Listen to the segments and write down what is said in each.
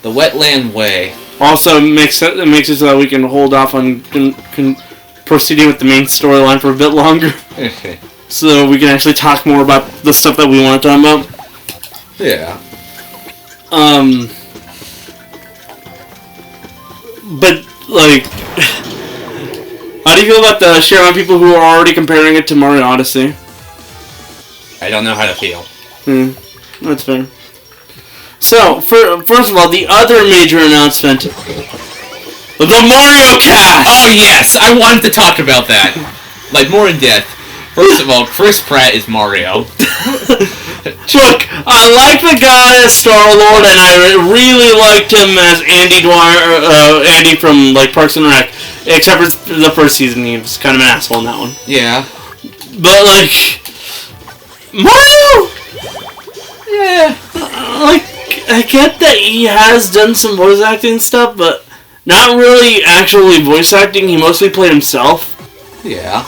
The Wetland Way. Also, it makes it so that we can hold off on proceeding with the main storyline for a bit longer. Okay. So we can actually talk more about the stuff that we want to talk about. Yeah. But, like... How do you feel about the share amount of people who are already comparing it to Mario Odyssey? I don't know how to feel. That's fair. So, first of all, the other major announcement... The Mario Cast! Oh, yes! I wanted to talk about that. Like, more in depth. First of all, Chris Pratt is Mario. Look, I like the guy as Star-Lord, and I really liked him as Andy from, like, Parks and Rec. Except for the first season, he was kind of an asshole in that one. Yeah. But, like... Mario! Yeah. Like, I get that he has done some voice acting stuff, but not really actually voice acting. He mostly played himself. Yeah.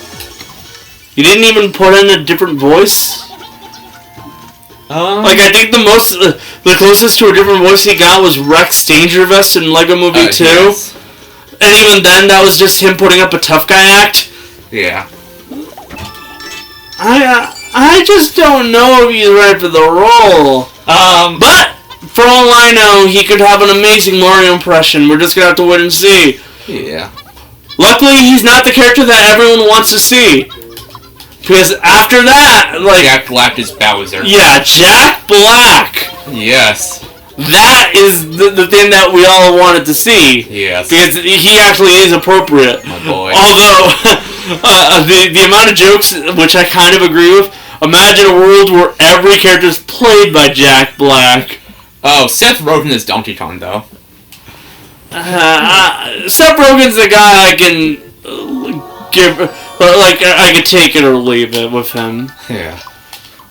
He didn't even put in a different voice. Like, I think the closest to a different voice he got was Rex Dangervest in Lego Movie 2. Yes. And even then, that was just him putting up a tough guy act. Yeah. I just don't know if he's right for the role. But, for all I know, he could have an amazing Mario impression. We're just gonna have to wait and see. Yeah. Luckily, he's not the character that everyone wants to see. Because after that, like... Jack Black is Bowser. Yeah, Jack Black! Yes. That is the thing that we all wanted to see. Yes. Because he actually is appropriate. My boy. Although, the amount of jokes, which I kind of agree with, imagine a world where every character is played by Jack Black. Oh, Seth Rogen is Donkey Kong, though. Seth Rogen's the guy I can give... Like, I can take it or leave it with him. Yeah.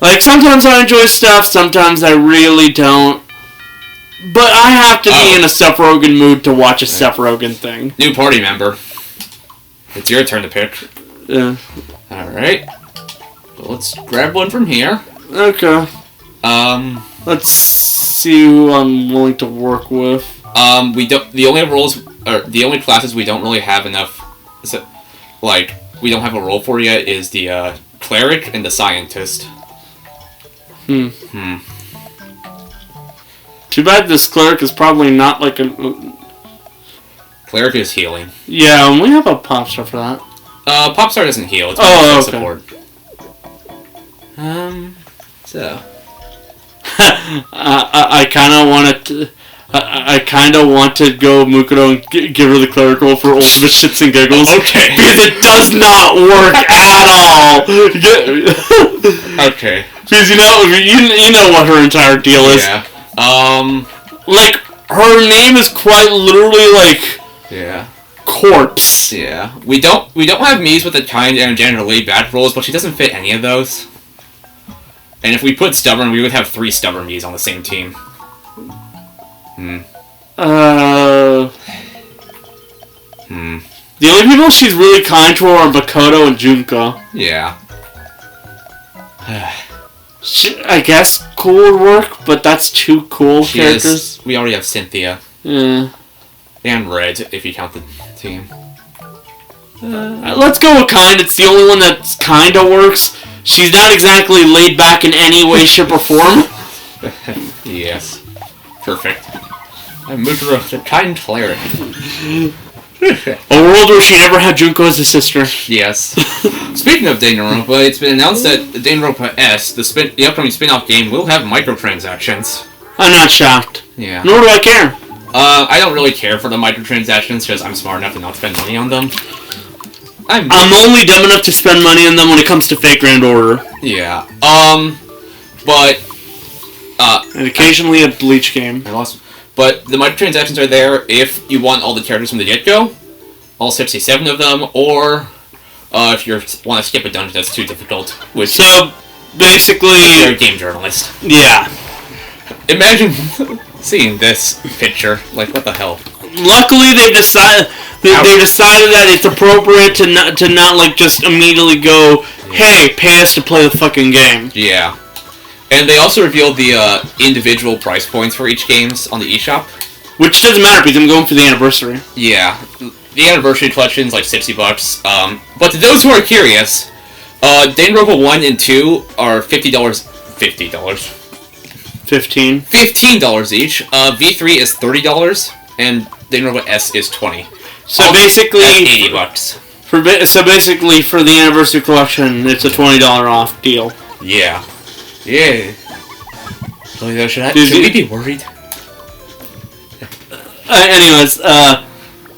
Like, sometimes I enjoy stuff, sometimes I really don't. But I have to be in a Seth Rogen mood to watch a Seth Rogen thing. New party member. It's your turn to pick. Yeah. Alright. Well, let's grab one from here. Okay. Let's see who I'm willing to work with. The only classes we don't really have enough, we don't have a role for yet is the, cleric and the scientist. Too bad this cleric is probably not like a... Cleric is healing. Yeah, we have a pop star for that. Popstar doesn't heal, it's okay. support. So... I kind of want to... I kind of want to go Mukoto and give her the cleric role for ultimate shits and giggles. Okay. Because it does not work at all. Okay. Because you know what her entire deal is. Yeah. Like, her name is quite literally like... Yeah. Corpse. Yeah. We don't have Mii's with the kind and generally bad roles, but she doesn't fit any of those. And if we put stubborn, we would have 3 stubborn Mii's on the same team. The only people she's really kind to are Makoto and Junko. Yeah. I guess cool would work, but that's 2 cool characters. We already have Cynthia. Yeah. And Red, if you count the team. Let's go with kind. It's the only one that kinda works. She's not exactly laid back in any way, shape, or form. Yes. Perfect. I'm Mudra, the kind cleric. A world where she never had Junko as a sister. Yes. Speaking of Danganronpa, it's been announced that Danganronpa S, the upcoming spin-off game, will have microtransactions. I'm not shocked. Yeah. Nor do I care. I don't really care for the microtransactions because I'm smart enough to not spend money on them. I'm only dumb enough to spend money on them when it comes to Fate Grand Order. Yeah. But... and occasionally a Bleach game. But the microtransactions are there if you want all the characters from the get-go, all 67 of them, or if you want to skip a dungeon that's too difficult. So, basically... You're a game journalist. Yeah. Imagine seeing this picture. Like, what the hell? Luckily, they've decided that it's appropriate to not like just immediately go, hey, pay us to play the fucking game. Yeah. And they also revealed the individual price points for each games on the eShop. Which doesn't matter because I'm going for the anniversary. Yeah, the anniversary collection is like $60. But to those who are curious, Danganronpa 1 and 2 are $50. $15 each. V3 is $30, and Danganronpa S is $20. So basically, that's $80. So basically, for the anniversary collection, it's a $20 off deal. Yeah. Yeah. Should we be worried? Anyways,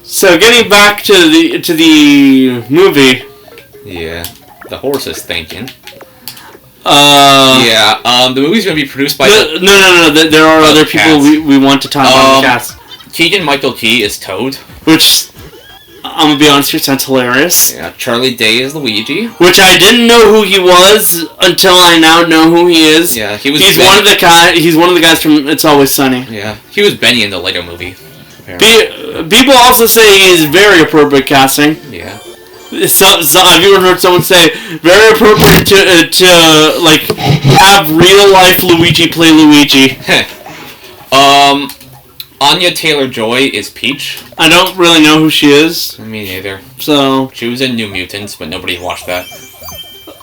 so getting back to the movie. Yeah. The horse is thinking. The movie's gonna be produced by. No. There are other people we want to talk about in the cast. Keegan-Michael Key is Toad. Which, I'm gonna be honest here, sounds hilarious. Yeah, Charlie Day is Luigi. Which I didn't know who he was until I now know who he is. Yeah, he's one of the guys from It's Always Sunny. Yeah, he was Benny in the Lego movie. People also say he's very appropriate casting. Yeah. So I've even heard someone say very appropriate to like have real life Luigi play Luigi. Anya Taylor-Joy is Peach. I don't really know who she is. Me neither. So she was in New Mutants, but nobody watched that.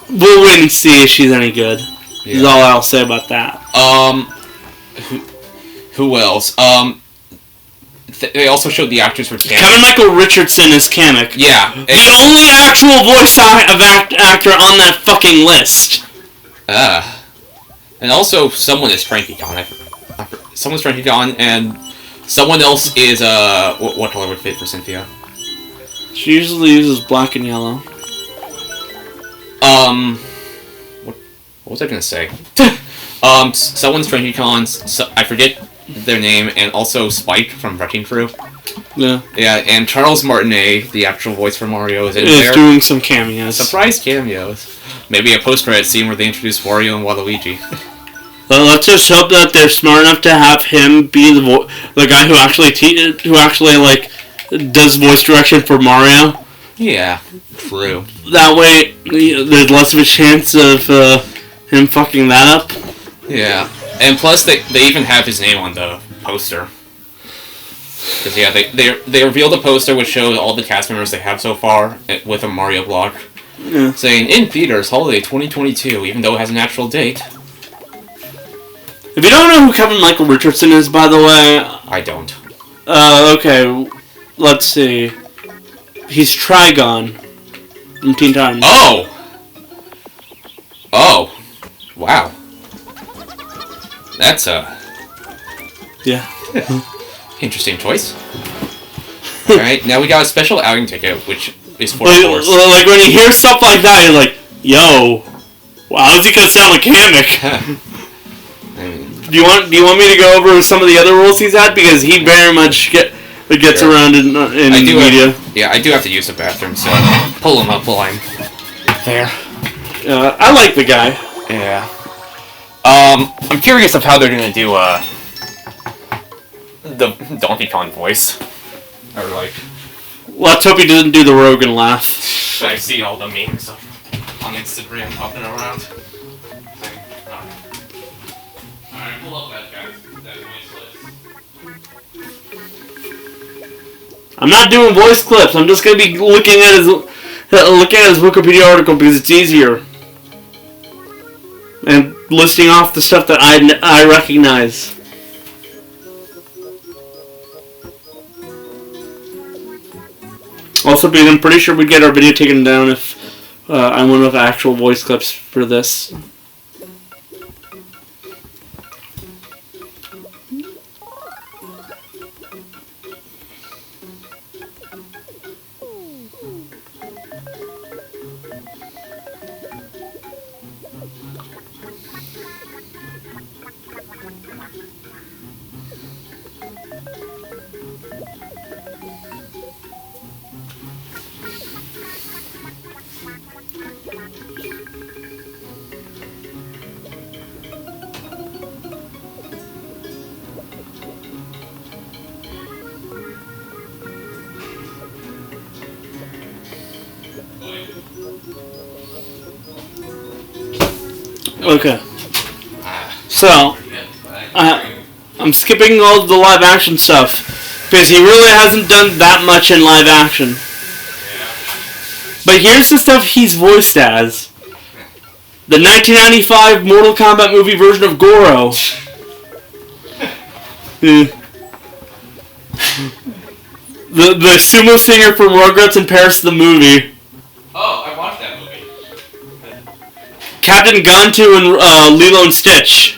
We'll wait and see if she's any good. Yeah. Is all I'll say about that. Who else? They also showed the actors for Kamek. Kevin Michael Richardson is Kamek. Yeah. The only actual voice actor on that fucking list. And also someone is Frankie Khan. Someone's Frankie Khan, and someone else is, what color would fit for Cynthia? She usually uses black and yellow. What was I gonna say? Someone's Frankie Khan, I forget their name, and also Spike from Wrecking Crew. Yeah. Yeah, and Charles Martinet, the actual voice for Mario, is in there. Doing some cameos. Surprise cameos. Maybe a post-credit scene where they introduce Wario and Waluigi. Well, let's just hope that they're smart enough to have him be the guy who actually does voice direction for Mario. Yeah, true. That way, there's less of a chance of him fucking that up. Yeah, and plus they even have his name on the poster. Because yeah, they revealed the poster which shows all the cast members they have so far with a Mario block, saying in theaters holiday 2022, even though it has an actual date. If you don't know who Kevin Michael Richardson is, by the way... I don't. Okay, let's see. He's Trigon from Teen Titans. Oh! Wow. That's Yeah. Interesting choice. Alright, now we got a special outing ticket, which is for Force. Like, when you hear stuff like that, you're like, yo, wow, how's he gonna sound like Kamek? Do you want me to go over some of the other roles he's had? Because he very much gets around in media. I do have to use the bathroom, so pull him up while I'm there. I like the guy. Yeah. I'm curious of how they're gonna do the Donkey Kong voice. Or like... Let's hope he doesn't do the Rogan laugh. I see all the memes on Instagram popping around. Alright, pull up that voice list. I'm not doing voice clips. I'm just gonna be looking at his Wikipedia article because it's easier. And listing off the stuff that I recognize. Also, because I'm pretty sure we'd get our video taken down if I went with actual voice clips for this. Okay. So, I'm I'm skipping all the live action stuff because he really hasn't done that much in live action. But here's the stuff he's voiced as. The 1995 Mortal Kombat movie version of Goro. The sumo singer from Rugrats and Paris the movie. Oh, I watched that movie. Captain Gantu and Lilo and Stitch.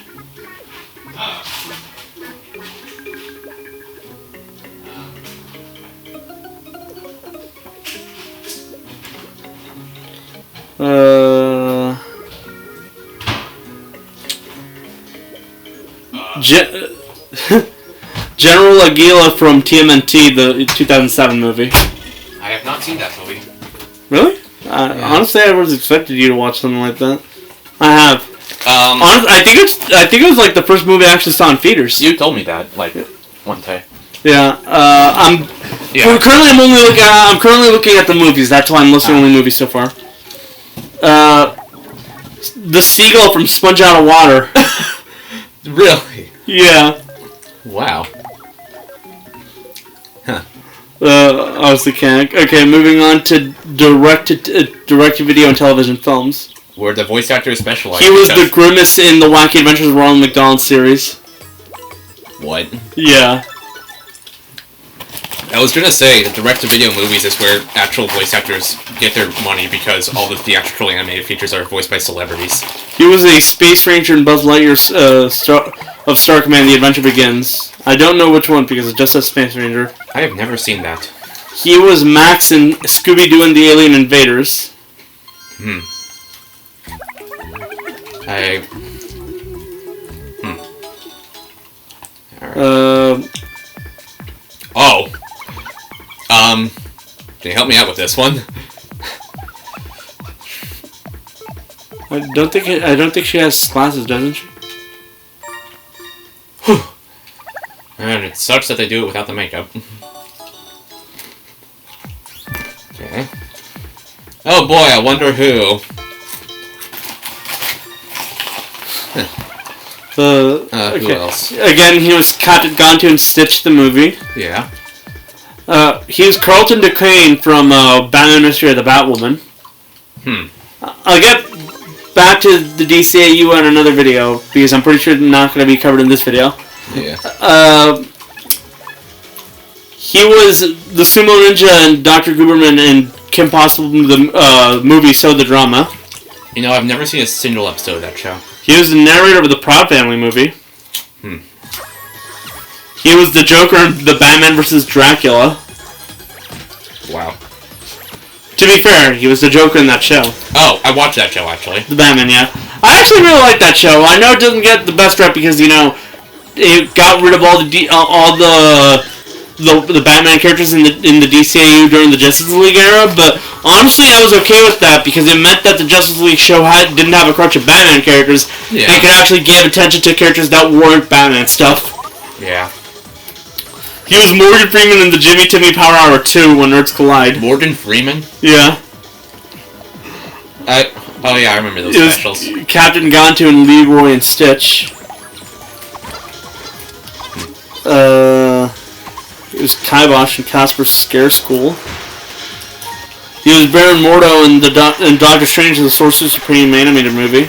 General Aguila from TMNT, the 2007 movie. I have not seen that movie. Really? Honestly, I was expected you to watch something like that. I have. Honestly, I think it was like the first movie I actually saw in theaters. You told me that like one day. Yeah. I'm currently looking at the movies. That's why I'm listing only movies so far. The seagull from Sponge Out of Water. Really? Yeah. Wow. Huh. Obviously can't. Okay, moving on to direct-to-video and television films. Where the voice actor is specialized. He was the Grimace in the Wacky Adventures of Ronald McDonald series. What? Yeah. I was gonna say, the direct-to-video movies is where actual voice actors get their money because all the theatrical animated features are voiced by celebrities. He was a Space Ranger in Buzz Lightyear's of Star Command: The Adventure Begins. I don't know which one because it just says Space Ranger. I have never seen that. He was Max in Scooby-Doo and the Alien Invaders. Can you help me out with this one? I don't think she has glasses, doesn't she? And it sucks that they do it without the makeup. Okay. Oh boy, I wonder who. Who else? Again, he was Captain Gantu in Stitch the movie. Yeah. He was Carlton Duquesne from Batman Mystery of the Batwoman. I'll get back to the DCAU on another video because I'm pretty sure it's not going to be covered in this video. Yeah. He was the Sumo Ninja and Dr. Gooberman in Kim Possible, the movie So the Drama. You know, I've never seen a single episode of that show. He was the narrator of the Proud Family movie. He was the Joker in the Batman vs. Dracula. Wow. To be fair, he was the Joker in that show. Oh, I watched that show, actually. The Batman, yeah. I actually really like that show. I know it doesn't get the best rep because, you know, it got rid of all the Batman characters in the DCAU during the Justice League era, but honestly, I was okay with that because it meant that the Justice League show didn't have a crutch of Batman characters, and could actually give attention to characters that weren't Batman stuff. Yeah. He was Morgan Freeman in the Jimmy Timmy Power Hour 2 when Nerds Collide. Morgan Freeman? Yeah. Oh yeah, I remember those specials. Captain Gantu and Leroy and Stitch. He was Kibosh in Casper's Scare School. He was Baron Mordo in Doctor Strange and the Sorcerer Supreme animated movie.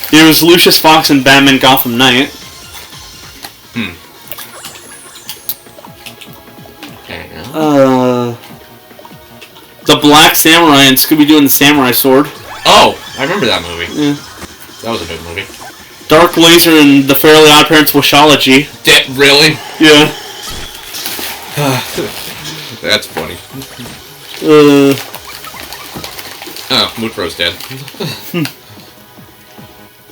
He was Lucius Fox in Batman Gotham Knight. The Black Samurai in Scooby-Doo and the Samurai Sword. Oh, I remember that movie. Yeah. That was a good movie. Dark Laser in The Fairly Odd Parents Wishology. Really? Yeah. That's funny. Oh, Mootro's dead.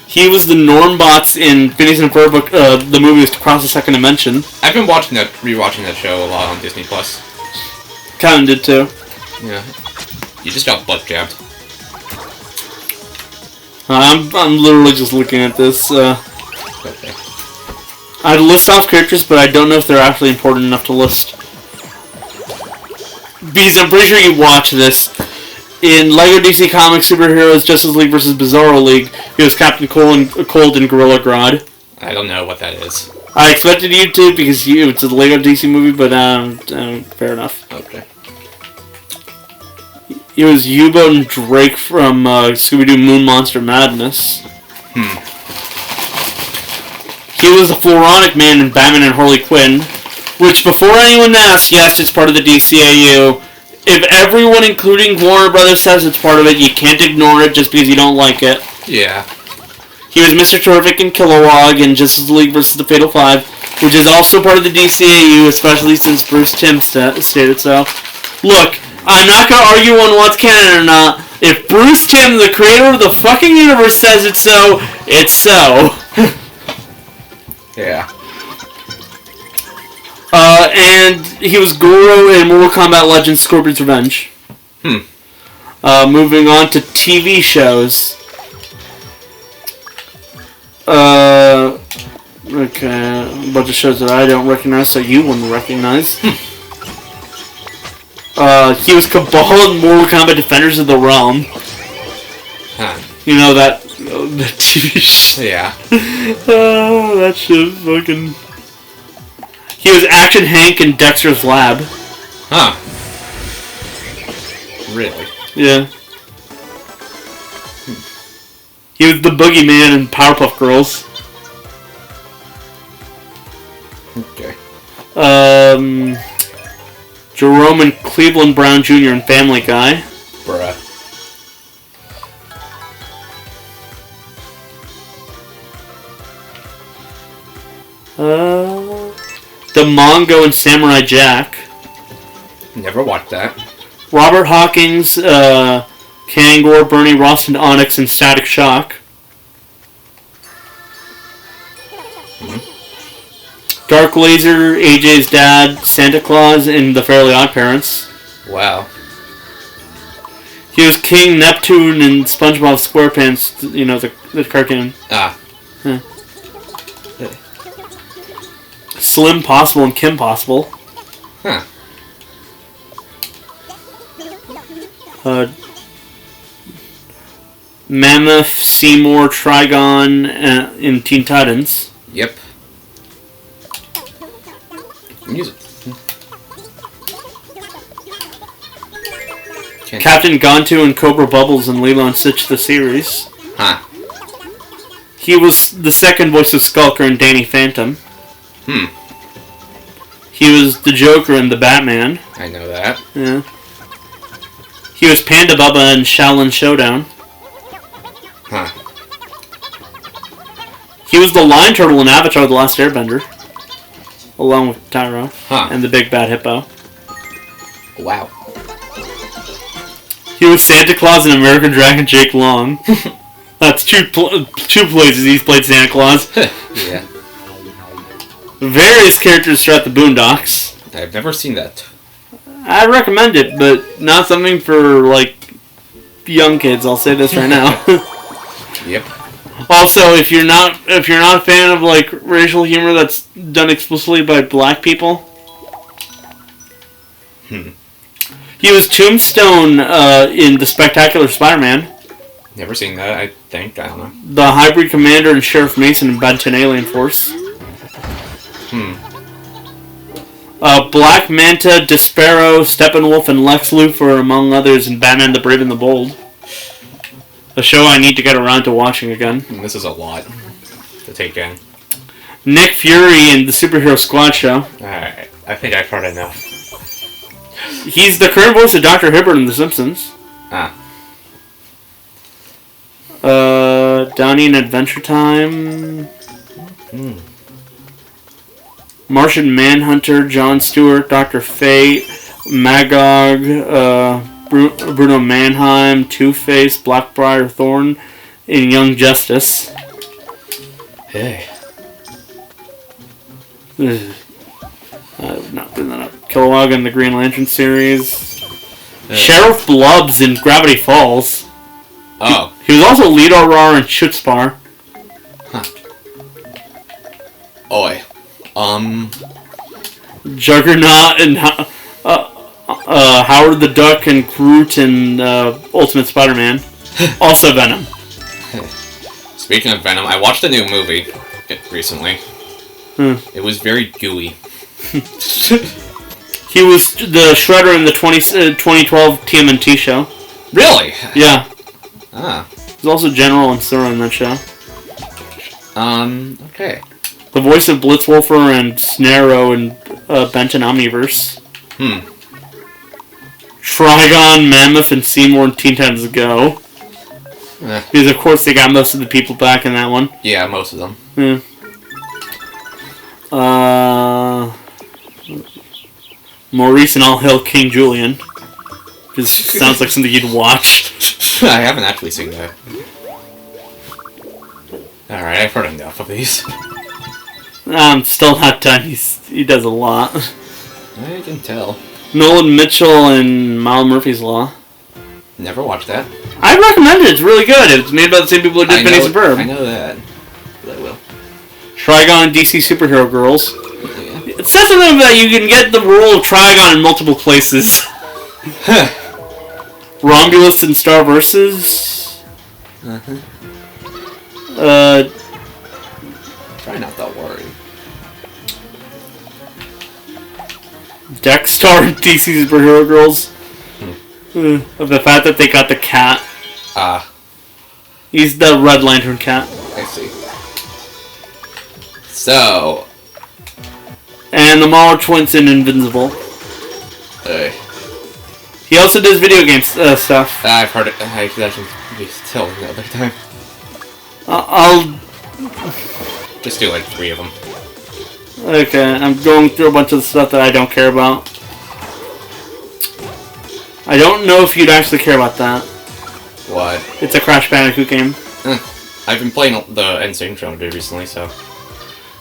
He was the Normbots in Phineas and Ferb, the movie was Across the Second Dimension. I've been rewatching that show a lot on Disney Plus. Kevin did too. Yeah. You just got butt jabbed. I'm literally just looking at this. Okay. I'd list off characters, but I don't know if they're actually important enough to list. Because I'm pretty sure you watch this. In LEGO DC Comics Superheroes Justice League vs. Bizarro League, he was Captain Cold in Gorilla Grodd. I don't know what that is. I expected you to because it's a Lego DC movie, but fair enough. Okay. He was U-Boat and Drake from Scooby-Doo Moon Monster Madness. He was the Floronic Man in Batman and Harley Quinn, which, before anyone asks, yes, it's part of the DCAU. If everyone, including Warner Brothers, says it's part of it, you can't ignore it just because you don't like it. Yeah. He was Mr. Terrific in Kilowog and Justice League vs. the Fatal Five, which is also part of the DCAU, especially since Bruce Timm stated so. Look, I'm not going to argue on what's canon or not. If Bruce Timm, the creator of the fucking universe, says it's so, it's so. Yeah. And he was Goro in Mortal Kombat Legends Scorpion's Revenge. Moving on to TV shows. Okay, a bunch of shows that I don't recognize, so you wouldn't recognize. He was Cabal in Mortal Kombat Defenders of the Realm. Huh. You know that TV show? Yeah. Oh, that shit fucking... He was Action Hank in Dexter's Lab. Huh. Really? Yeah. He was the Boogeyman in Powerpuff Girls. Okay. Jerome and Cleveland Brown Jr. in Family Guy. Bruh. The Mongo and Samurai Jack. Never watched that. Robert Hawkins, Kangor, Bernie Ross, and Onyx in Static Shock. Dark Laser, AJ's dad, Santa Claus in The Fairly Odd Parents. Wow. He was King Neptune in SpongeBob SquarePants, you know, the cartoon. Ah. Huh. Slim Possible and Kim Possible. Huh. Mammoth, Seymour, Trigon in Teen Titans. Yep. Music. Captain Gantu and Cobra Bubbles in Lilo and Stitch the series. Huh. He was the second voice of Skulker in Danny Phantom. He was the Joker in The Batman. I know that. Yeah. He was Panda Bubba in Shaolin Showdown. Huh. He was the Lion Turtle in Avatar: The Last Airbender. Along with Tyro. Huh. And the Big Bad Hippo. Wow. He was Santa Claus in American Dragon Jake Long. That's two places he's played Santa Claus. Yeah. Various characters throughout the Boondocks. I've never seen that. I recommend it, but not something for, like, young kids. I'll say this right now. Yep. Also, if you're not a fan of, like, racial humor that's done explicitly by black people. He was Tombstone in The Spectacular Spider-Man. Never seen that, I think. I don't know. The Hybrid Commander and Sheriff Mason in Bad 10 Alien Force. Black Manta, Despero, Steppenwolf, and Lex Luthor, among others, in Batman the Brave and the Bold. A show I need to get around to watching again. This is a lot to take in. Nick Fury in the Superhero Squad show. Alright, I think I've heard enough. He's the current voice of Dr. Hibbert in The Simpsons. Ah. Donnie in Adventure Time. Martian Manhunter, Jon Stewart, Dr. Fate, Magog, Bruno Mannheim, Two-Face, Blackbriar Thorn in Young Justice. Hey. I've not been that up. Kilowog in the Green Lantern series. Sheriff Blubs in Gravity Falls. Oh. He was also lead Aurora in Schutzpar. Huh. Oi. Juggernaut and Howard the Duck and Groot in Ultimate Spider-Man. Also Venom. Speaking of Venom, I watched a new movie. recently. It was very gooey. He was the Shredder in the 2012 TMNT show. Really? Yeah. Ah. He's also General and Thor in that show. Okay. The voice of Blitzwolfer and Snarrow in Benton Omniverse. Trigon, Mammoth, and Seymour in Teen Titans Go. Because of course they got most of the people back in that one. Yeah, most of them. Yeah. Maurice and All Hail King Julian. Just sounds like something you'd watch. I haven't actually seen that. Alright, I've heard enough of these. I'm still not done. He does a lot. I can tell. Nolan Mitchell and Miles Murphy's Law. Never watched that. I recommend it. It's really good. It's made by the same people who did Phineas and Ferb. I know that. But I will. Trigon and DC Superhero Girls. Yeah. It says something about you can get the role of Trigon in multiple places. Romulus and Star Versus. Try not to worry. Dex-Star and DC Superhero Girls. Of the fact that they got the cat. He's the Red Lantern cat. I see. So. And the Mauler Twins in Invincible. He also does video game stuff. I've heard it. I should actually tell the other time. I'll just do like 3 of them. Okay, I'm going through a bunch of stuff that I don't care about. I don't know if you'd actually care about that. What? It's a Crash Bandicoot game. I've been playing the Insane Trilogy recently, so...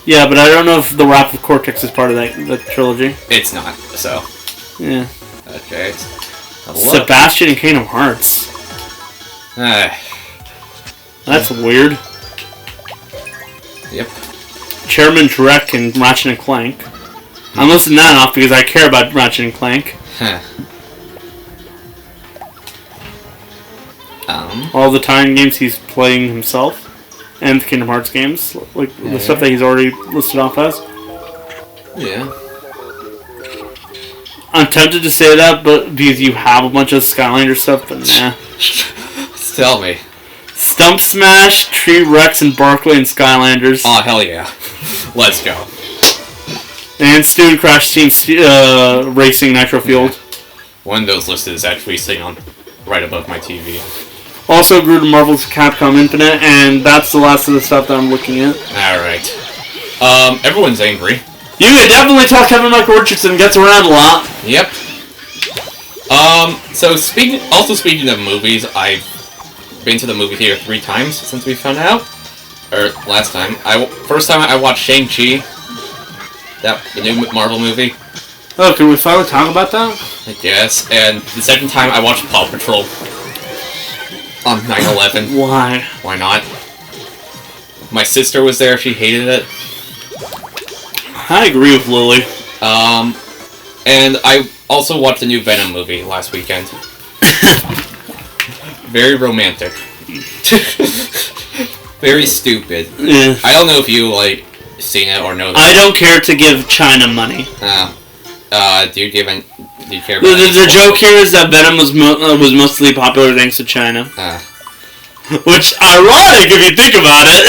Yeah, but I don't know if the Wrath of Cortex is part of that trilogy. It's not, so... Yeah. Okay. Sebastian and Kingdom Hearts. That's weird. Yep. Chairman Drek and Ratchet and Clank. I'm listing that off because I care about Ratchet and Clank. All the time games he's playing himself. And the Kingdom Hearts games. Like the stuff that he's already listed off as. Yeah. I'm tempted to say that, but because you have a bunch of Skylander stuff, but nah. Tell me. Stump Smash, Tree Rex, and Barkley and Skylanders. Oh, hell yeah. Let's go. And Student Crash Team Racing Nitro Fueled. Yeah. One of those listed is actually sitting on right above my TV. Also grew to Marvel's Capcom Infinite, and that's the last of the stuff that I'm looking at. Alright. Everyone's angry. You can definitely tell Kevin Michael Richardson gets around a lot. Yep. So speaking of movies, I've been to the movie theater 3 times since we found out. Or last time. First time I watched Shang-Chi. The new Marvel movie. Oh, can we finally talk about that? I guess. And the second time I watched Paw Patrol. On 9/11. Why? Why not? My sister was there, she hated it. I agree with Lily. And I also watched the new Venom movie last weekend. Very romantic. Very stupid. Yeah. I don't know if you, seen it or know that. I don't care to give China money. Do you care about the joke here is that Venom was mostly popular thanks to China. Which, ironic if you think about it.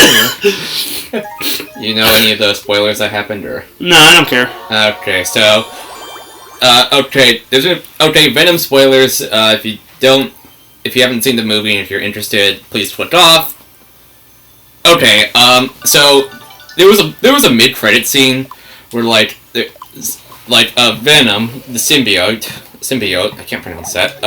You know any of the spoilers that happened, or? No, I don't care. Okay, so... Venom spoilers, if you haven't seen the movie and if you're interested, please click off. Okay, so... There was a mid-credit scene where, Venom, the symbiote, I can't pronounce that,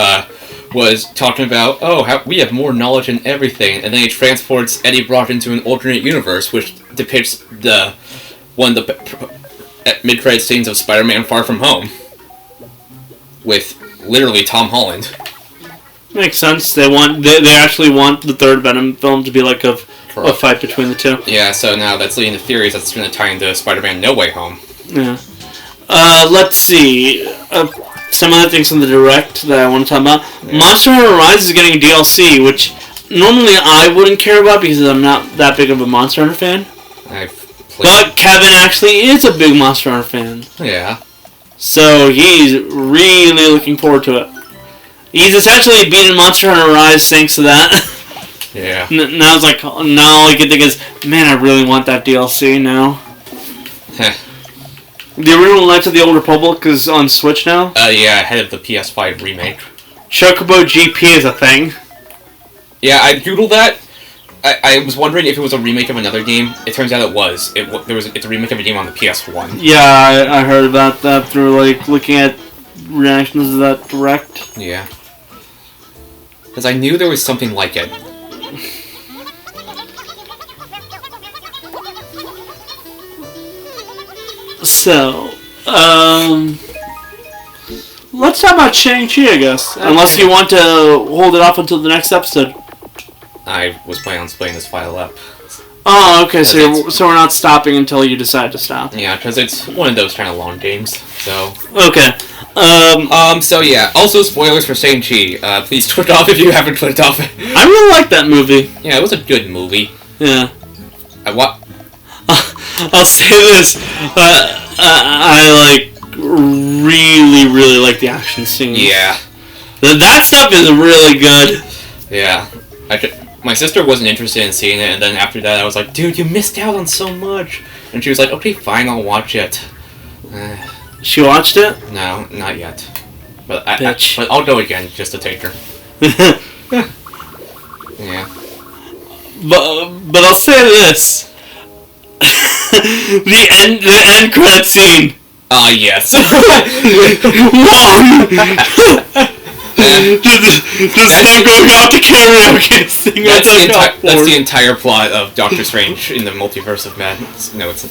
was talking about, we have more knowledge than everything, and then he transports Eddie Brock into an alternate universe, which depicts one of the mid-credit scenes of Spider-Man Far From Home, with literally Tom Holland. Makes sense. They actually want the third Venom film to be like a fight between the two. Yeah, so now that's leading to theories that's going to tie into Spider-Man No Way Home. Yeah. Let's see. Some other things from the Direct that I want to talk about. Yeah. Monster Hunter Rise is getting a DLC, which normally I wouldn't care about because I'm not that big of a Monster Hunter fan. But Kevin actually is a big Monster Hunter fan. Yeah. So he's really looking forward to it. He's essentially beaten Monster Hunter Rise thanks to that. Yeah. Now it's like, now all I can think is, man, I really want that DLC now. The original Knights of the Old Republic is on Switch now. Yeah, ahead of the PS5 remake. Chocobo GP is a thing. Yeah, I googled that. I was wondering if it was a remake of another game. It turns out it was. It's a remake of a game on the PS1. Yeah, I heard about that through like looking at reactions to that direct. Yeah. Because I knew there was something like it. So, let's talk about Shang-Chi, I guess. Okay. Unless you want to hold it off until the next episode. I was planning on splitting this file up. Oh, okay, so we're not stopping until you decide to stop. Yeah, because it's one of those kind of long games, so... Okay. So yeah, also spoilers for Shang-Chi. Please click off if you haven't clicked off. I really like that movie. Yeah, it was a good movie. Yeah. I'll say this. I really like the action scenes. Yeah. That stuff is really good. Yeah. My sister wasn't interested in seeing it, and then after that I was like, dude, you missed out on so much. And she was like, okay, fine, I'll watch it. She watched it? No, not yet. But but I'll go again just to take her. Yeah. But I'll say this. the end credit scene. Yes. Just them going out to karaoke sing. That's the entire plot of Doctor Strange in the Multiverse of Madness. No, it's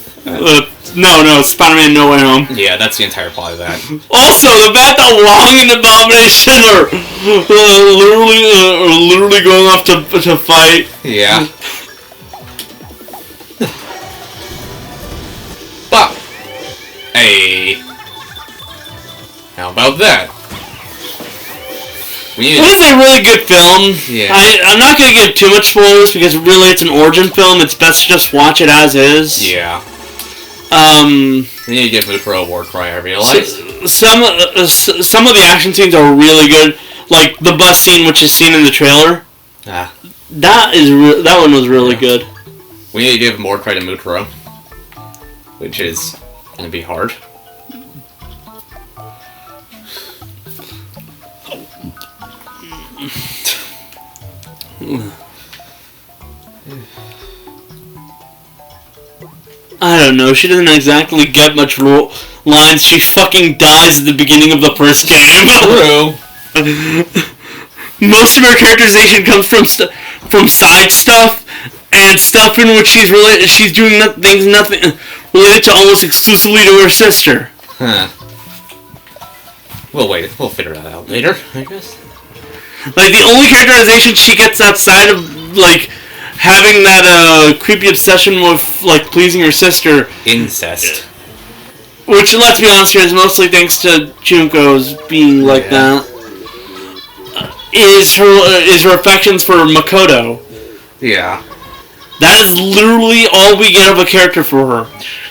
no, Spider-Man No Way Home. Yeah, that's the entire plot of that. Also, the fact that Wong and Abomination are literally going off to fight. Yeah. But hey, how about that? It is a really good film. Yeah. I'm not going to give too much spoilers because really it's an origin film. It's best to just watch it as is. Yeah. We need to give Mukuro a war cry, I realize. Some of the action scenes are really good. Like the bus scene, which is seen in the trailer. Ah. That one was really good. We need to give more credit to Mukuro, which is going to be hard. I don't know. She doesn't exactly get much lines. She fucking dies at the beginning of the first game. True. Most of her characterization comes from side stuff and stuff in which she's doing things nothing related to almost exclusively to her sister. Huh. We'll figure that out later, I guess. Like the only characterization she gets outside of like having that creepy obsession with like pleasing her sister, incest, which let's be honest here is mostly thanks to Junko's being like that, is her affections for Makoto. Yeah. That is literally all we get of a character for her.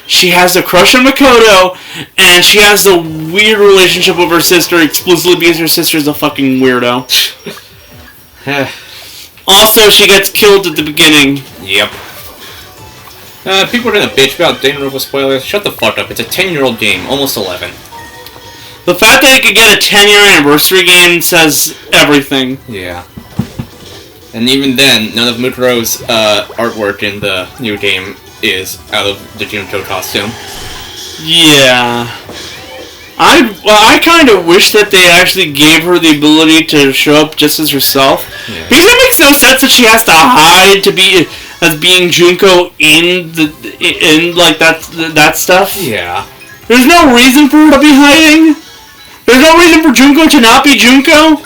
She has a crush on Makoto, and she has a weird relationship with her sister exclusively because her sister's a fucking weirdo. Also, she gets killed at the beginning. Yep. People are gonna bitch about dangerous spoilers. Shut the fuck up. It's a 10-year-old game, almost 11. The fact that it could get a 10-year anniversary game says everything. Yeah. And even then, none of Mukuro's artwork in the new game is out of the Junko costume. Yeah. I kind of wish that they actually gave her the ability to show up just as herself. Yeah. Because it makes no sense that she has to hide to be as being Junko in like that stuff. Yeah. There's no reason for her to be hiding. There's no reason for Junko to not be Junko.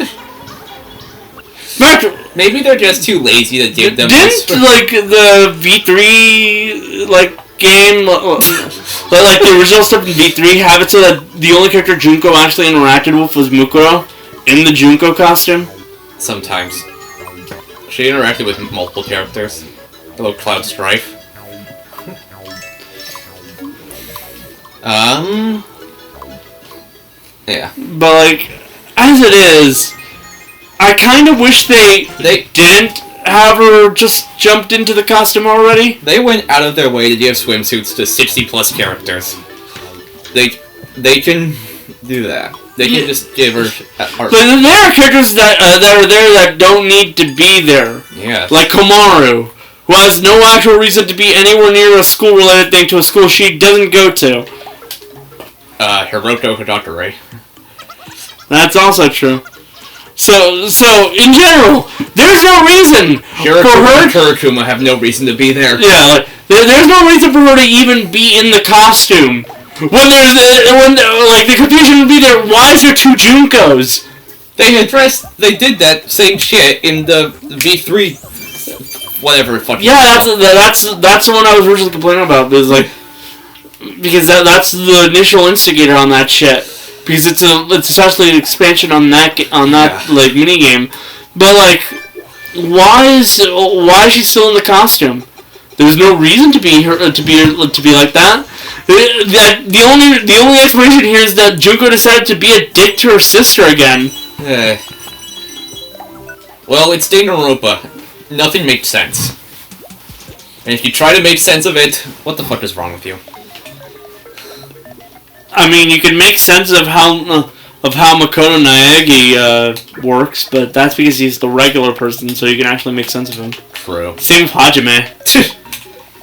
Maybe they're just too lazy to give them. Didn't like the V3 like game, like the original stuff in V3 have it so that the only character Junko actually interacted with was Mukuro in the Junko costume? Sometimes. She interacted with multiple characters. Hello, Cloud Strife. Yeah. But, like, as it is, I kind of wish they didn't have her just jumped into the costume already. They went out of their way to give swimsuits to 60+ characters. They can do that. They can just give her art. But there are characters that are there that don't need to be there. Yeah. Like Komaru, who has no actual reason to be anywhere near a school-related thing to a school she doesn't go to. Hiroto Kodakure. That's also true. So in general, there's no reason for her. Kurikuma have no reason to be there. Yeah, like there's no reason for her to even be in the costume. When the confusion would be there. Why is there 2 Junkos? They did that same shit in the V3. Whatever fucking. Yeah, that's the one I was originally complaining about. Because that's the initial instigator on that shit. Because it's essentially an expansion on that like mini game, but like, why is she still in the costume? There's no reason to be like that. The only explanation here is that Junko decided to be a dick to her sister again. Well, it's Danganronpa. Nothing makes sense. And if you try to make sense of it, what the fuck is wrong with you? I mean, you can make sense of how Makoto Naegi works, but that's because he's the regular person, so you can actually make sense of him. True. Same with Hajime.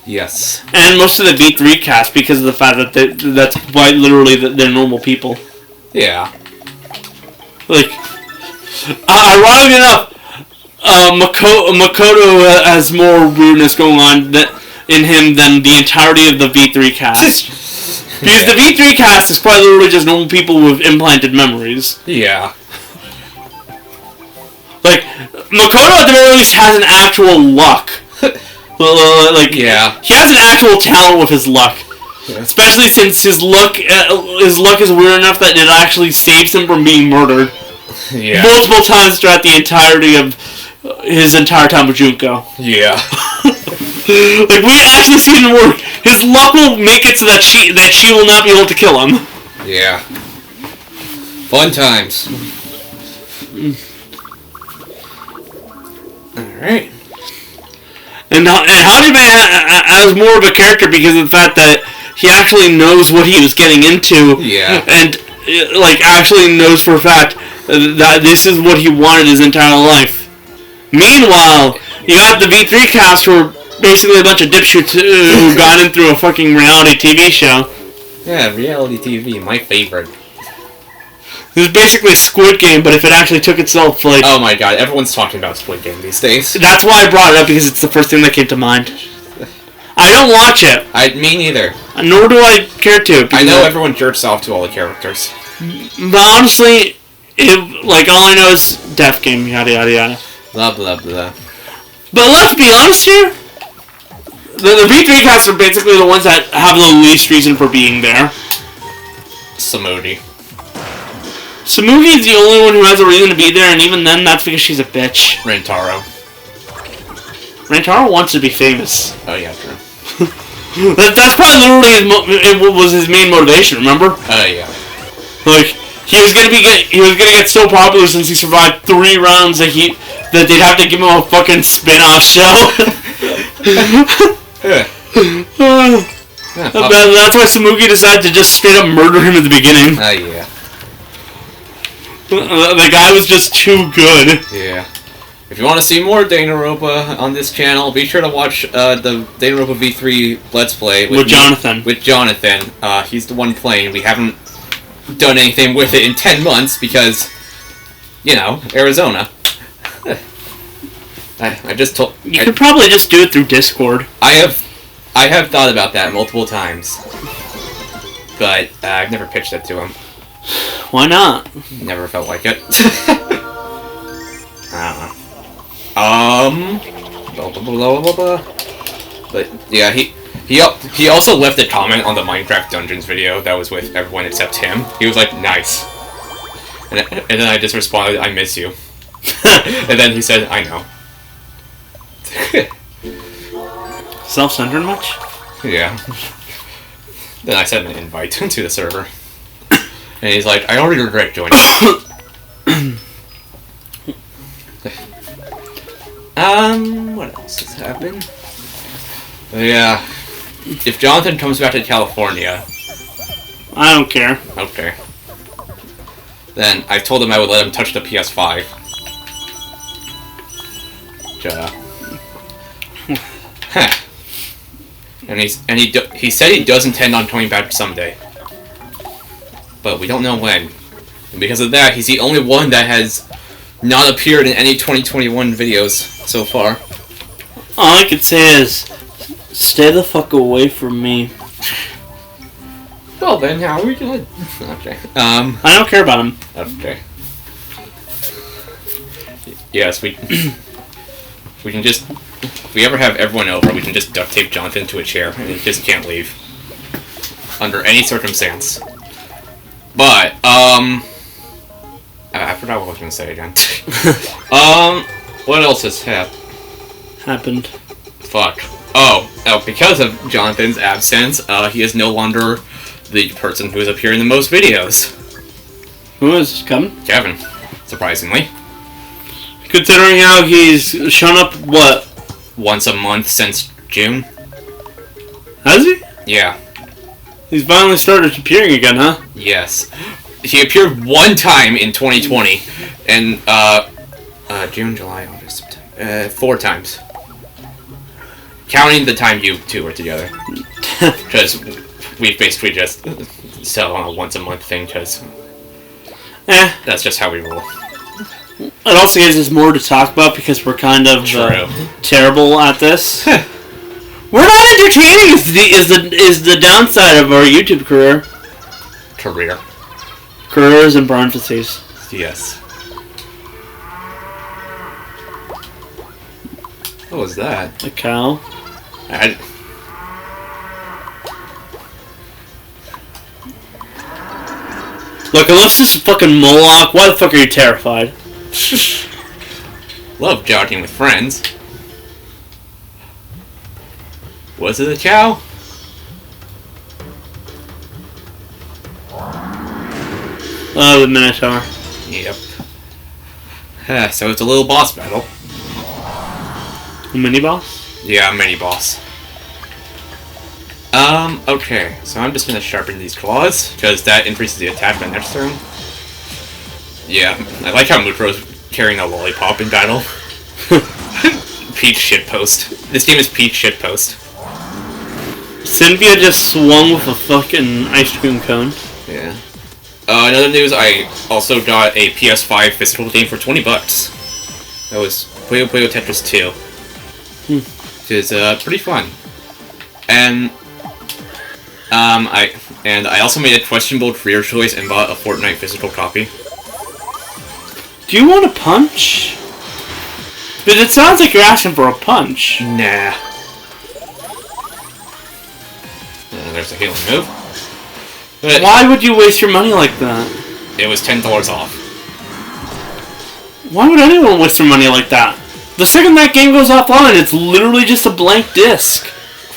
Yes. And most of the V3 cast, because of the fact that that's quite literally they're normal people. Yeah. Like, ironically enough, Makoto has more weirdness going on in him than the entirety of the V3 cast. Because the V3 cast is quite literally just normal people with implanted memories. Yeah. Like, Makoto at the very least has an actual luck. Yeah. He has an actual talent with his luck. Yeah. Especially since his luck is weird enough that it actually saves him from being murdered. Yeah. Multiple times throughout the entirety of his entire time with Junko. Yeah. Like, we actually seen it work. His luck will make it so that she will not be able to kill him. Yeah. Fun times. Alright. And Hajime has more of a character because of the fact that he actually knows what he was getting into. Yeah. And, like, actually knows for a fact that this is what he wanted his entire life. Meanwhile, you got the V3 cast who are basically a bunch of dipshits who got in through a fucking reality TV show. Yeah, reality TV, my favorite. It was basically Squid Game, but if it actually took itself, like... Oh my god, everyone's talking about Squid Game these days. That's why I brought it up, because it's the first thing that came to mind. I don't watch it. Me neither. Nor do I care to. I know everyone jerks off to all the characters. But honestly, all I know is Death Game, yada yada yada. Blah blah blah. But let's be honest here. The V3 casts are basically the ones that have the least reason for being there. Samudi. Samugi is the only one who has a reason to be there, and even then, that's because she's a bitch. Rentaro. Rentaro wants to be famous. Oh yeah, true. That's probably literally was his main motivation. Remember? Oh yeah. Like he was gonna get so popular since he survived 3 rounds that they'd have to give him a fucking spin-off show. That's why Samugi decided to just straight up murder him at the beginning. Oh yeah. The guy was just too good. Yeah. If you want to see more Danganronpa on this channel, be sure to watch the Danganronpa V3 Let's Play with Jonathan. With Jonathan. He's the one playing. We haven't done anything with it in 10 months because, you know, Arizona. I just told... You could probably just do it through Discord. I have thought about that multiple times. But I've never pitched it to him. Why not? Never felt like it. I don't know. Blah, blah, blah. But yeah, he also left a comment on the Minecraft Dungeons video that was with everyone except him. He was like, nice. And then I just responded, I miss you. And then he said, I know. Self-centered much? Yeah. Then I sent him an invite to the server. And he's like, I already regret joining. What else has happened? Yeah. If Jonathan comes back to California... I don't care. Okay. Then I told him I would let him touch the PS5. And he said he does intend on coming back someday. But we don't know when. And because of that, he's the only one that has not appeared in any 2021 videos so far. All I could say is, stay the fuck away from me. Well then, how are we gonna... Okay. I don't care about him. Okay. Yes, we can just... If we ever have everyone over, we can just duct tape Jonathan to a chair, and he just can't leave. Under any circumstance. But, I forgot what I was gonna say again. What else has happened? Fuck. Oh, because of Jonathan's absence, he is no longer the person who is appearing in the most videos. Who is coming? Kevin, surprisingly. Considering how he's shown up, what? Once a month since June. Has he? Yeah. He's finally started appearing again, huh? Yes. He appeared one time in 2020, and, June, July, August, September, 4 times. Counting the time you two were together. Because we basically just sell on a once a month thing, because that's just how we roll. It also gives us more to talk about because we're kind of terrible at this. We're not entertaining is the downside of our YouTube career. Careers in parentheses. Yes. What was that? A cow. Look, unless this is fucking Moloch, why the fuck are you terrified? Love jogging with friends. Was it a cow? Oh, the Minotaur. Yep. So it's a little boss battle. A mini-boss? Yeah, mini-boss. Okay. So I'm just gonna sharpen these claws, because that increases the attack on next turn. Yeah, I like how Mutro's carrying a lollipop in battle. Peach shitpost. This game is Peach shitpost. Cynthia just swung with a fucking ice cream cone. Yeah. Another news, I also got a PS5 physical game for $20. That was Puyo Puyo Tetris 2. Which is, pretty fun. And, I also made a questionable career choice and bought a Fortnite physical copy. Do you want a punch? But it sounds like you're asking for a punch. Nah. There's a healing move. But why would you waste your money like that? It was $10 off. Why would anyone waste their money like that? The second that game goes offline, it's literally just a blank disc.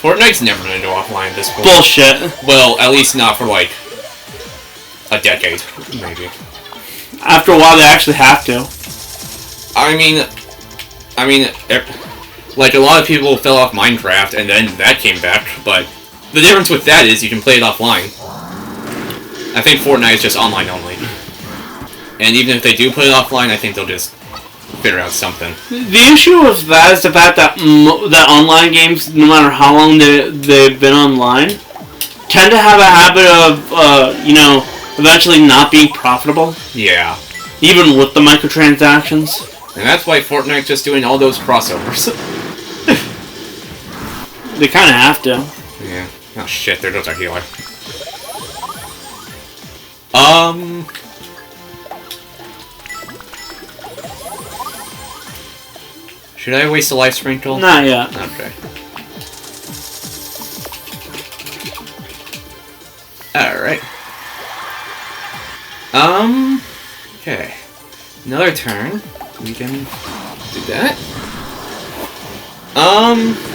Fortnite's never gonna go offline at this point. Bullshit. Well, at least not for like a decade, maybe. After a while, they actually have to. I mean, like a lot of people fell off Minecraft, and then that came back. But the difference with that is you can play it offline. I think Fortnite is just online only. And even if they do put it offline, I think they'll just figure out something. The issue with that is the fact that that online games, no matter how long they've been online, tend to have a habit of, eventually not being profitable. Yeah. Even with the microtransactions. And that's why Fortnite's just doing all those crossovers. They kind of have to. Yeah. Oh shit, there goes our healer. Should I waste a life sprinkle? Not yet. Okay. Alright. Okay. Another turn. We can do that.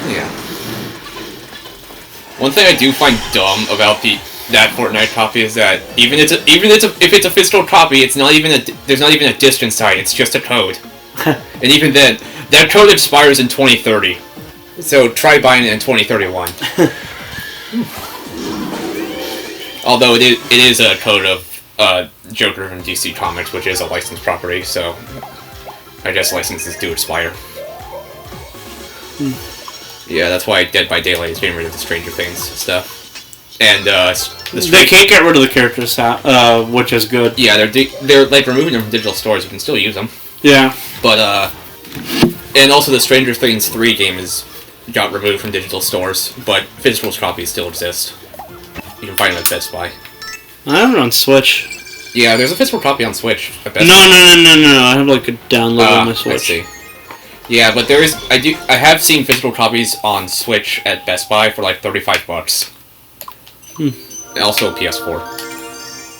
Yeah. One thing I do find dumb about that Fortnite copy is that if it's a physical copy, there's not even a disc inside. It's just a code, and even then, that code expires in 2030. So try buying it in 2031. Although it is a code of Joker from DC Comics, which is a licensed property, so I guess licenses do expire. Yeah, that's why Dead by Daylight is getting rid of the Stranger Things stuff. And they can't get rid of the characters, which is good. Yeah, they're like removing them from digital stores. You can still use them. Yeah. But and also the Stranger Things 3 game got removed from digital stores, but physical copies still exist. You can find them at Best Buy. I have it on Switch. Yeah, there's a physical copy on Switch at Best No. Buy. No. I have like a download on my Switch. I see. Yeah, but I have seen physical copies on Switch at Best Buy for like $35. And also a PS4.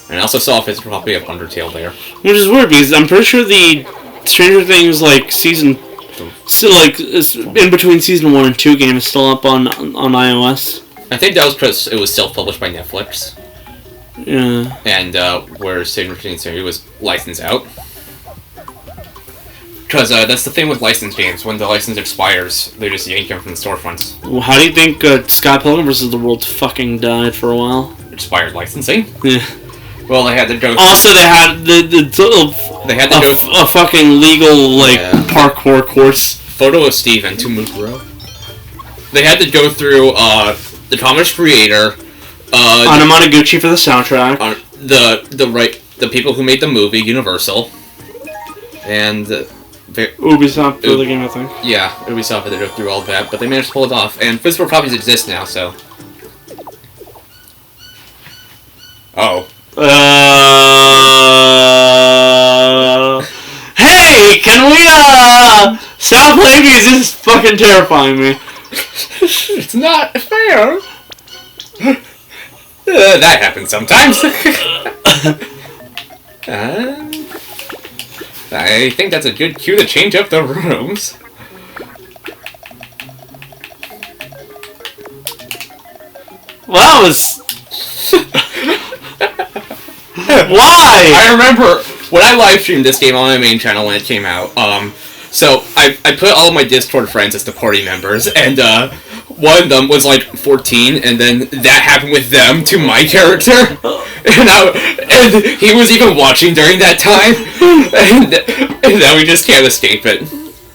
And I also saw a physical copy of Undertale there. Which is weird because I'm pretty sure the Stranger Things season, in between season 1 and 2 game is still up on iOS. I think that was because it was self-published by Netflix. Yeah. And where Stranger Things it was licensed out. Because that's the thing with licensed games. When the license expires, they just yank them from the storefronts. Well, how do you think Scott Pilgrim vs. the World fucking died for a while? Expired licensing? Yeah. Well, they had to go... Also, they had a fucking legal, parkour course. Photo of Steven to Mukuro. They had to go through, the comics creator... Anamanaguchi for the soundtrack. The people who made the movie, Universal. And... Ubisoft for the game, I think. Yeah, Ubisoft had to go through all that, but they managed to pull it off. And physical copies exist now, so... Oh. Hey, can we, stop playing because this is fucking terrifying me. It's not fair. That happens sometimes. I think that's a good cue to change up the rooms. Well, that was... Why? I remember when I live streamed this game on my main channel when it came out. So I put all of my Discord friends as the party members, and one of them was like 14, and then that happened with them to my character, and he was even watching during that time, and now we just can't escape it.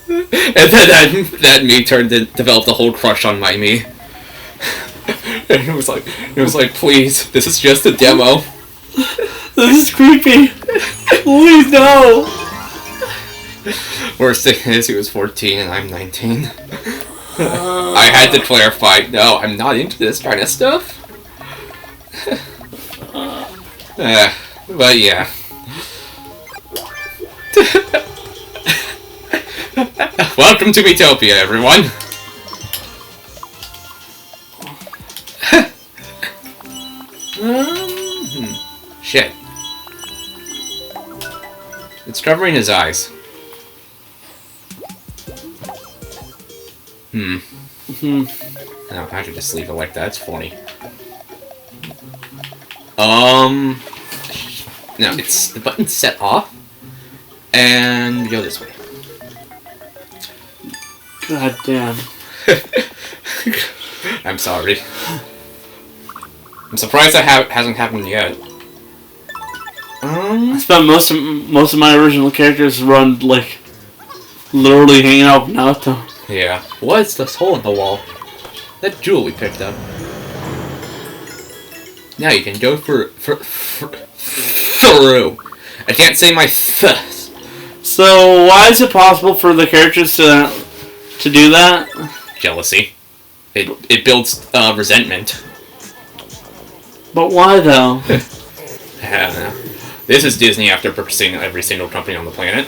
And then that me developed a whole crush on my me. And it was like, please, this is just a demo. This is creepy. Please no. Worst thing is, he was 14 and I'm 19. I had to clarify, no, I'm not into this kind of stuff. But yeah. Welcome to Miitopia, everyone. Shit. It's covering his eyes. No, I should just leave it like that. It's funny. No, it's the button's set off, and go this way. God damn. I'm sorry. I'm surprised that hasn't happened yet. I spent most of my original characters run literally hanging out with Naruto. Yeah. What's this hole in the wall? That jewel we picked up. Now you can go through. I can't say my th. So why is it possible for the characters to do that? Jealousy. It builds resentment. But why though? I don't know. This is Disney after purchasing every single company on the planet.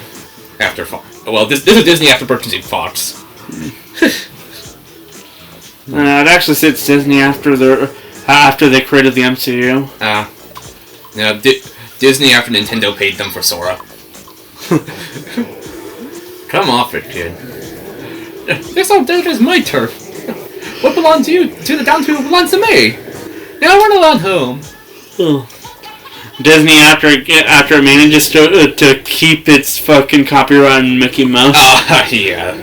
After Fox. Well, this is Disney after purchasing Fox. I'd actually say it's Disney after they created the MCU. No, Disney after Nintendo paid them for Sora. Come off it, kid. This whole deck is my turf. What belonged to you, to the down to belongs to me. Now run along home. Oh. Disney, after it manages to keep its fucking copyright on Mickey Mouse. Yeah.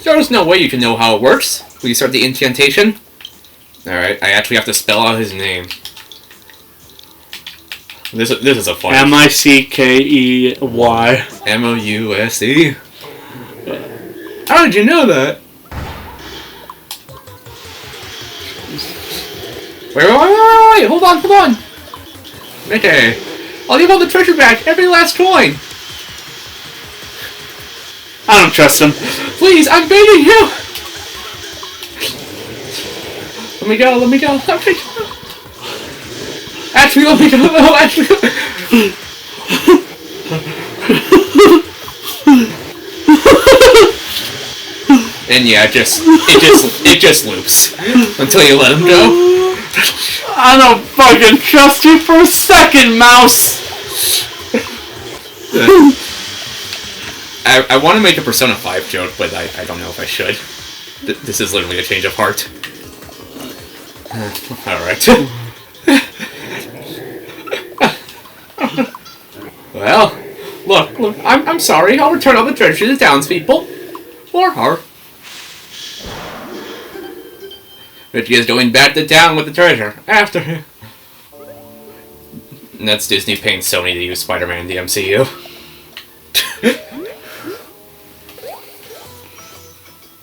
There's no way you can know how it works. Will you start the incantation? Alright, I actually have to spell out his name. This is a fun. Mickey. Mouse. How did you know that? Wait, hold on. Okay, I'll give all the treasure back, every last coin. I don't trust him. Please, I'm begging you. Let me go. Actually, let me go. No, actually. And yeah, it just loops until you let him go. I don't fucking trust you for a second, Mouse. I want to make a Persona 5 joke, but I don't know if I should. This is literally a change of heart. Alright. Well, look, I'm sorry. I'll return all the treasure to the townspeople. For her. Richie is going back to town with the treasure. After him. And that's Disney paying Sony to use Spider-Man in the MCU.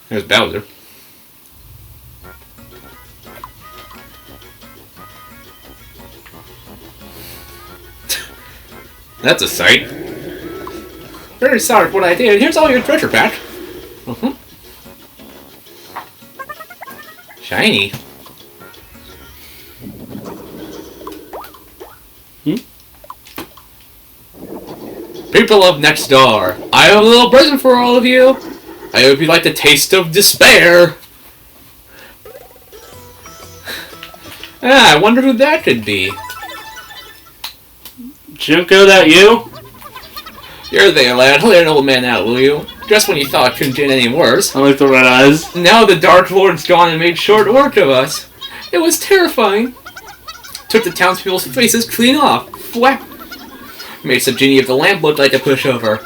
There's Bowser. That's a sight. Very sorry for what I did. Here's all your treasure back. Shiny. People of next door, I have a little present for all of you. I hope you like the taste of despair. I wonder who that could be. Junko, that you? You're there, lad. Let an old man out, will you? Just when you thought it couldn't get any worse. I like the red eyes. Now the Dark Lord's gone and made short work of us. It was terrifying. Took the townspeople's faces clean off. Whack. Made some genie of the lamp look like a pushover.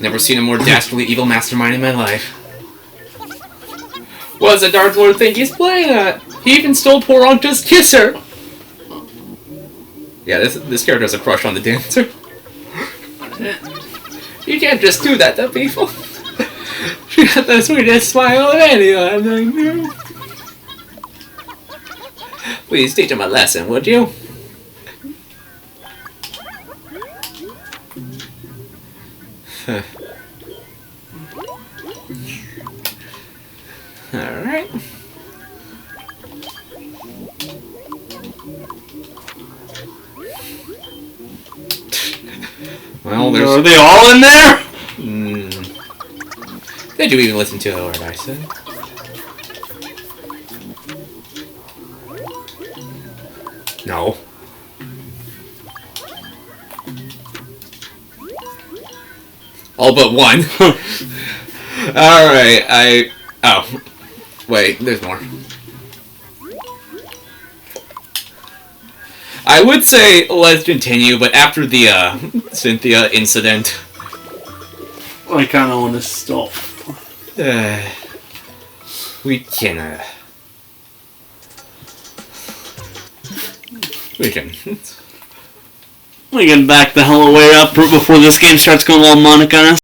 Never seen a more dastardly evil mastermind in my life. What does the Dark Lord think he's playing at? He even stole poor Anka's kisser. Yeah, this character has a crush on the dancer. You can't just do that to people. She got the sweetest smile of anyone. Please teach him a lesson, would you? Alright. Well, there's... Are they all in there? Did you even listen to what I said? No. All but one. Alright, oh. Wait, there's more. I would say let's continue, but after the Cynthia incident... I kind of want to stop. We can... We can... We can back the hell away up before this game starts going all Monica on us.